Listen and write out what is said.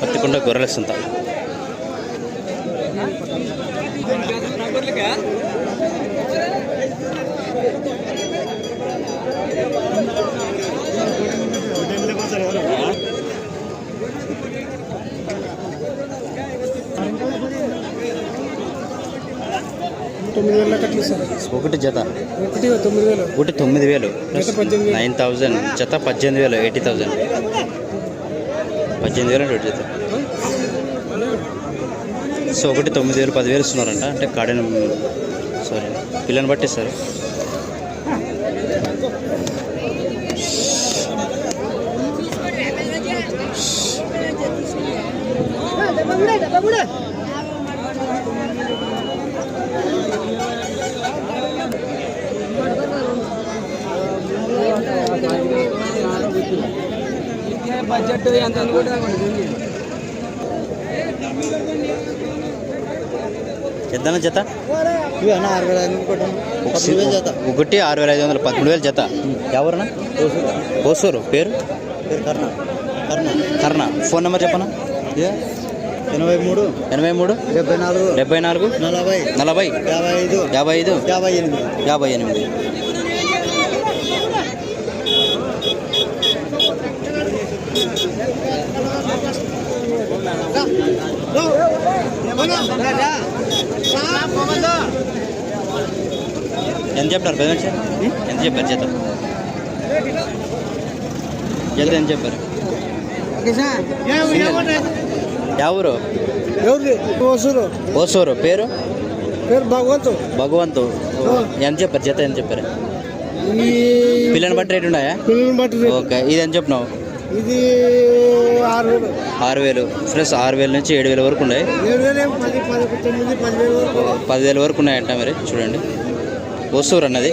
పత్తికొండ గొర్రెల సంత. ఒకటి జత 9,000 9,000 జత 18,000 80,000 18,000 జత. సో ఒకటి 9,000 10,000 ఇస్తున్నారంట. అంటే కాడని సారీ పిల్లని బట్టి ఇస్తారు. బడ్జెట్ ఎంత ఎంతనా జత? 6,500 జత. ఒకటి 6,500 13,000 జత. ఎవరన్నా? హోసూరు. పేరు కర్ణ. ఫోన్ నెంబర్ చెప్పనా? 83 74 74 40 40 55 58. ఎంత చెప్పారు పేమెంట్? ఎంత చెప్పారు జత? ఎంత చెప్పారు? ఎవరు? హోసూరు. పేరు భగవంతు. ఎంత చెప్పారు జత? ఎంత చెప్పారు? పిల్లని బట్టి రేటు ఉన్నాయా? ఓకే. ఇది ఎంత చెప్పినావు? ఇది 6,000 ఫ్రెండ్స్. 6,000 నుంచి 7,000 వరకు ఉన్నాయి. 10,000 వరకు ఉన్నాయంట. మరి చూడండి హోసూరు అన్నది.